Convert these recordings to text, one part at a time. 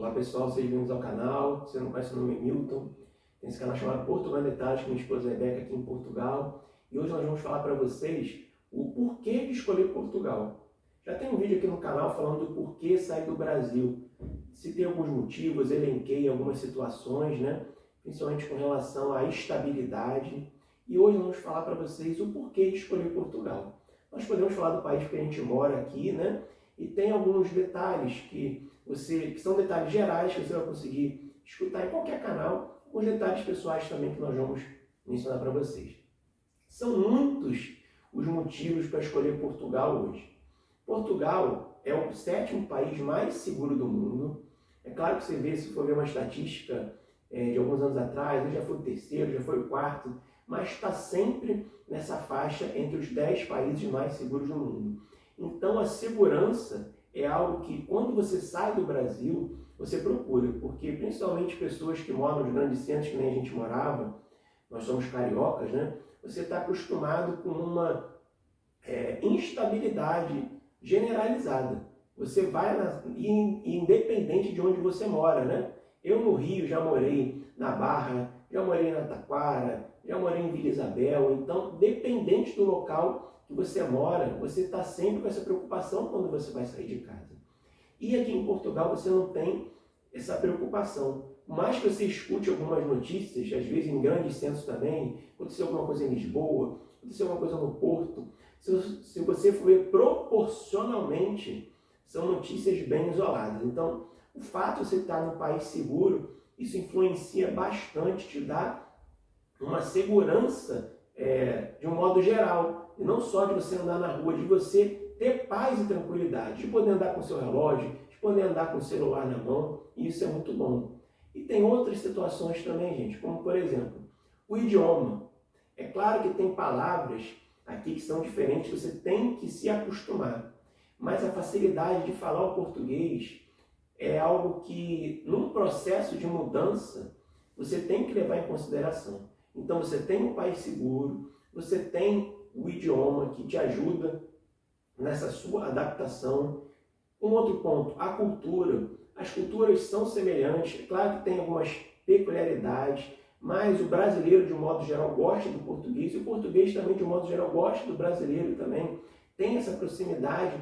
Olá pessoal, sejam bem-vindos ao canal. Se você não conhece, o meu nome é Milton. Tem esse canal chamado Portugal em Detalhes, com minha esposa Rebeca aqui em Portugal. E hoje nós vamos falar para vocês o porquê de escolher Portugal. Já tem um vídeo aqui no canal falando do porquê sair do Brasil. Citei alguns motivos, elenquei algumas situações, né? Principalmente com relação à estabilidade. E hoje nós vamos falar para vocês o porquê de escolher Portugal. Nós podemos falar do país que a gente mora aqui, né? E tem alguns detalhes que são detalhes gerais que você vai conseguir escutar em qualquer canal, os detalhes pessoais também que nós vamos mencionar para vocês. São muitos os motivos para escolher Portugal hoje. Portugal é o 7º país mais seguro do mundo. É claro que você vê, se for ver uma estatística de alguns anos atrás, ele já foi o 3º, já foi o 4º, mas está sempre nessa faixa entre os 10 países mais seguros do mundo. Então a segurança é algo que quando você sai do Brasil, você procura, porque principalmente pessoas que moram nos grandes centros, que nem a gente morava, nós somos cariocas, né? Você está acostumado com uma instabilidade generalizada. Você vai, independente de onde você mora, né? Eu no Rio já morei na Barra, já morei na Taquara, já morei em Vila Isabel, então dependente do local que você mora, você está sempre com essa preocupação quando você vai sair de casa. E aqui em Portugal você não tem essa preocupação. Por mais que você escute algumas notícias, às vezes em grandes centros também, aconteceu alguma coisa em Lisboa, aconteceu alguma coisa no Porto, se você for ver proporcionalmente, são notícias bem isoladas. Então, o fato de você estar num país seguro, isso influencia bastante, te dá uma segurança de um modo geral. E não só de você andar na rua, de você ter paz e tranquilidade, de poder andar com seu relógio, de poder andar com o celular na mão, e isso é muito bom. E tem outras situações também, gente, como por exemplo, o idioma. É claro que tem palavras aqui que são diferentes, você tem que se acostumar. Mas a facilidade de falar o português é algo que, num processo de mudança, você tem que levar em consideração. Então você tem um país seguro, você tem o idioma que te ajuda nessa sua adaptação. Um outro ponto, a cultura. As culturas são semelhantes, é claro que tem algumas peculiaridades, mas o brasileiro, de um modo geral, gosta do português, e o português também, de um modo geral, gosta do brasileiro também. Tem essa proximidade,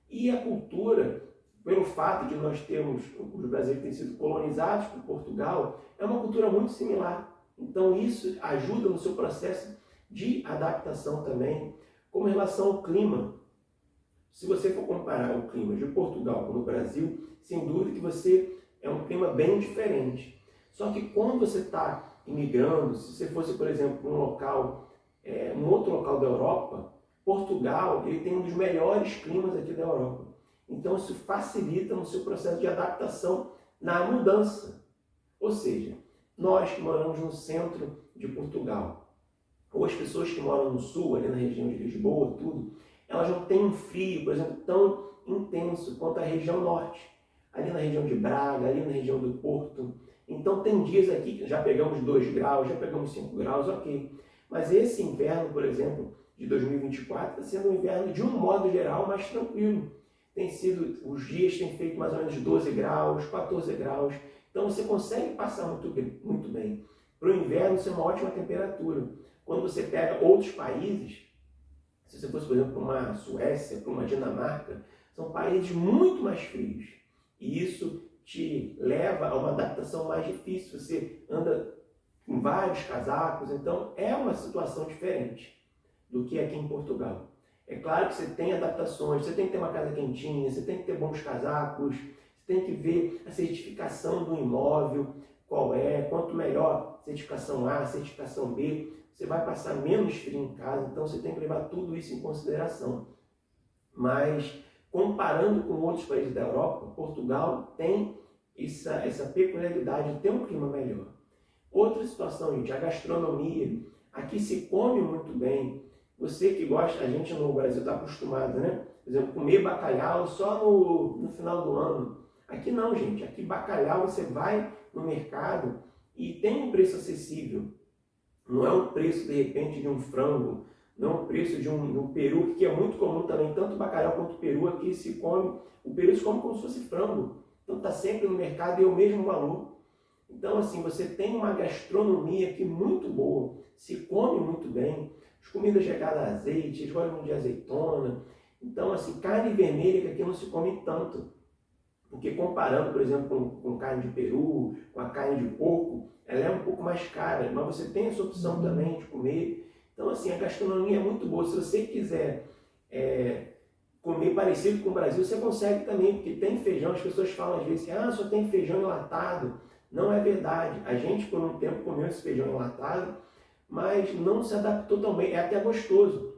e a cultura, pelo fato de nós termos, os brasileiros terem sido colonizados por Portugal, é uma cultura muito similar. Então isso ajuda no seu processo de adaptação também. Como em relação ao clima, se você for comparar o clima de Portugal com o Brasil, sem dúvida que você é um clima bem diferente. Só que quando você está imigrando, se você fosse, por exemplo, para um outro local da Europa, Portugal ele tem um dos melhores climas aqui da Europa. Então isso facilita no seu processo de adaptação na mudança. Ou seja, nós que moramos no centro de Portugal, ou as pessoas que moram no sul, ali na região de Lisboa, tudo, elas não têm um frio, por exemplo, tão intenso quanto a região norte, ali na região de Braga, ali na região do Porto. Então tem dias aqui que já pegamos 2 graus, já pegamos 5 graus, ok. Mas esse inverno, por exemplo, de 2024, está sendo um inverno, de um modo geral, mais tranquilo. Os dias têm feito mais ou menos 12 graus, 14 graus. Então você consegue passar muito bem. Para o inverno, isso é uma ótima temperatura. Quando você pega outros países, se você fosse, por exemplo, para uma Suécia, para uma Dinamarca, são países muito mais frios. E isso te leva a uma adaptação mais difícil. Você anda com vários casacos, então é uma situação diferente do que aqui em Portugal. É claro que você tem adaptações, você tem que ter uma casa quentinha, você tem que ter bons casacos, você tem que ver a certificação do imóvel, qual é, quanto melhor certificação A, certificação B, você vai passar menos frio em casa, então você tem que levar tudo isso em consideração. Mas, comparando com outros países da Europa, Portugal tem essa peculiaridade de ter um clima melhor. Outra situação, gente, a gastronomia. Aqui se come muito bem. Você que gosta, a gente no Brasil está acostumado, né? Por exemplo, comer bacalhau só no final do ano. Aqui não, gente. Aqui bacalhau você vai no mercado e tem um preço acessível. Não é um preço, de repente, de um frango, não é um preço de um peru, que é muito comum também, tanto bacalhau quanto peru aqui se come. O peru se come como se fosse frango. Então está sempre no mercado e é o mesmo valor. Então assim, você tem uma gastronomia aqui muito boa, se come muito bem, as comidas regadas a azeite, eles gostam de azeitona. Então assim, carne vermelha que aqui não se come tanto. Porque comparando, por exemplo, com carne de peru, com a carne de porco, ela é um pouco mais cara, mas você tem essa opção também de comer. Então, assim, a gastronomia é muito boa. Se você quiser comer parecido com o Brasil, você consegue também, porque tem feijão. As pessoas falam às vezes, só tem feijão enlatado. Não é verdade. A gente, por um tempo, comeu esse feijão enlatado, mas não se adaptou tão bem. É até gostoso.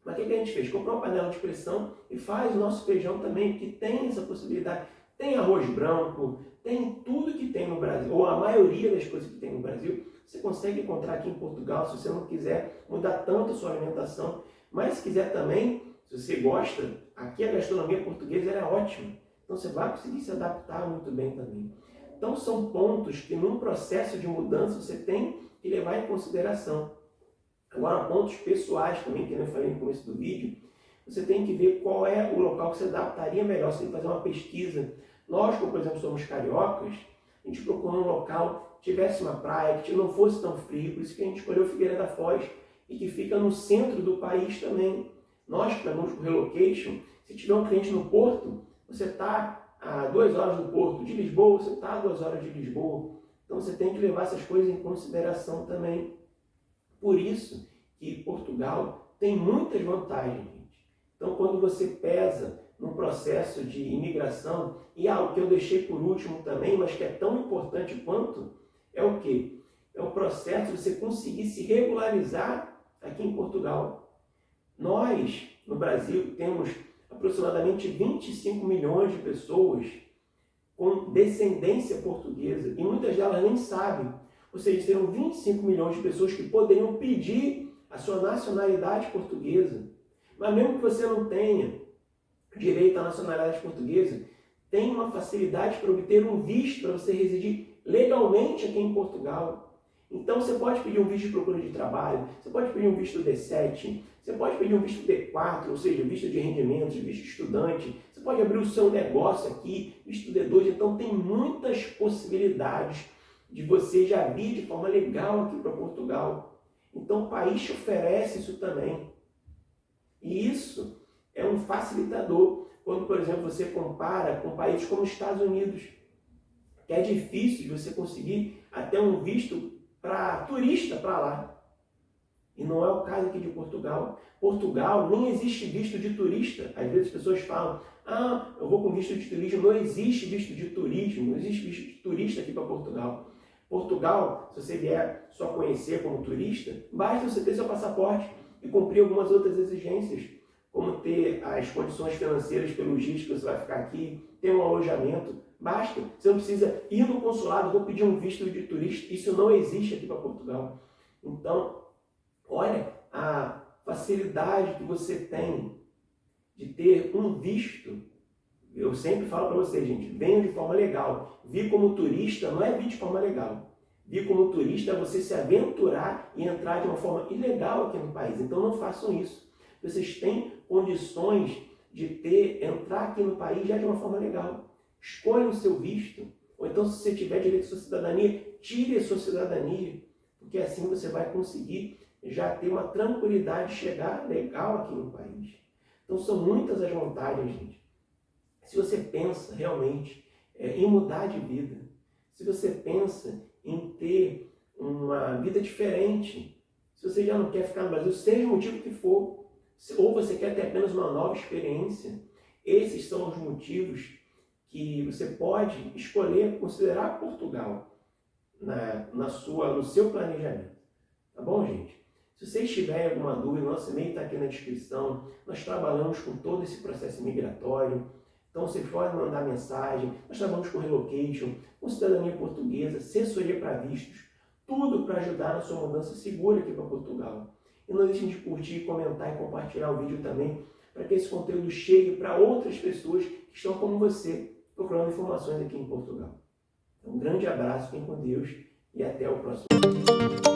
Mas o que a gente fez? Comprou uma panela de pressão e faz o nosso feijão também, porque tem essa possibilidade. Tem arroz branco, tem tudo que tem no Brasil, ou a maioria das coisas que tem no Brasil, você consegue encontrar aqui em Portugal, se você não quiser mudar tanto a sua alimentação. Mas se quiser também, se você gosta, aqui a gastronomia portuguesa é ótima. Então você vai conseguir se adaptar muito bem também. Então são pontos que num processo de mudança você tem que levar em consideração. Agora, pontos pessoais também, que eu falei no começo do vídeo, você tem que ver qual é o local que você adaptaria melhor. Você tem que fazer uma pesquisa. Nós, como por exemplo, somos cariocas, a gente procurou um local que tivesse uma praia, que não fosse tão frio, por isso que a gente escolheu Figueira da Foz, e que fica no centro do país também. Nós, que trabalhamos com relocation, se tiver um cliente no Porto, você está a 2 horas do Porto. De Lisboa, você está a 2 horas de Lisboa. Então você tem que levar essas coisas em consideração também. Por isso que Portugal tem muitas vantagens, gente. Então, quando você pesa no processo de imigração, e algo que eu deixei por último também, mas que é tão importante quanto, é o quê? É o processo de você conseguir se regularizar aqui em Portugal. Nós, no Brasil, temos aproximadamente 25 milhões de pessoas com descendência portuguesa, e muitas delas nem sabem. Ou seja, serão 25 milhões de pessoas que poderiam pedir a sua nacionalidade portuguesa. Mas mesmo que você não tenha direito à nacionalidade portuguesa, tem uma facilidade para obter um visto para você residir legalmente aqui em Portugal. Então você pode pedir um visto de procura de trabalho, você pode pedir um visto D7, você pode pedir um visto D4, ou seja, visto de rendimentos, visto de estudante, você pode abrir o seu negócio aqui, visto D2, então tem muitas possibilidades de você já vir de forma legal aqui para Portugal. Então o país te oferece isso também. E isso é um facilitador quando, por exemplo, você compara com países como os Estados Unidos, que é difícil de você conseguir até um visto para turista para lá. E não é o caso aqui de Portugal. Portugal nem existe visto de turista. Às vezes as pessoas falam, eu vou com visto de turismo. Não existe visto de turismo, não existe visto de turista aqui para Portugal. Portugal, se você vier só conhecer como turista, basta você ter seu passaporte e cumprir algumas outras exigências, como ter as condições financeiras pelos dias que você vai ficar aqui, ter um alojamento. Basta. Você não precisa ir no consulado, vou pedir um visto de turista. Isso não existe aqui para Portugal. Então, olha a facilidade que você tem de ter um visto. Eu sempre falo para vocês, gente, venham de forma legal. Vir como turista não é vir de forma legal. Vir como turista é você se aventurar e entrar de uma forma ilegal aqui no país. Então não façam isso. Vocês têm condições de entrar aqui no país já de uma forma legal. Escolha o seu visto. Ou então, se você tiver direito à sua cidadania, tire a sua cidadania. Porque assim você vai conseguir já ter uma tranquilidade de chegar legal aqui no país. Então são muitas as vantagens, gente. Se você pensa realmente em mudar de vida, se você pensa em ter uma vida diferente, se você já não quer ficar no Brasil, seja o motivo que for, ou você quer ter apenas uma nova experiência, esses são os motivos que você pode escolher, considerar Portugal no seu planejamento. Tá bom, gente? Se vocês tiverem alguma dúvida, nosso e-mail está aqui na descrição. Nós trabalhamos com todo esse processo migratório. Então vocês podem mandar mensagem. Nós trabalhamos com relocation, com cidadania portuguesa, assessoria para vistos, tudo para ajudar na sua mudança segura aqui para Portugal. E não deixem de curtir, comentar e compartilhar o vídeo também, para que esse conteúdo chegue para outras pessoas que estão como você, procurando informações aqui em Portugal. Então, um grande abraço, fiquem com Deus e até o próximo vídeo.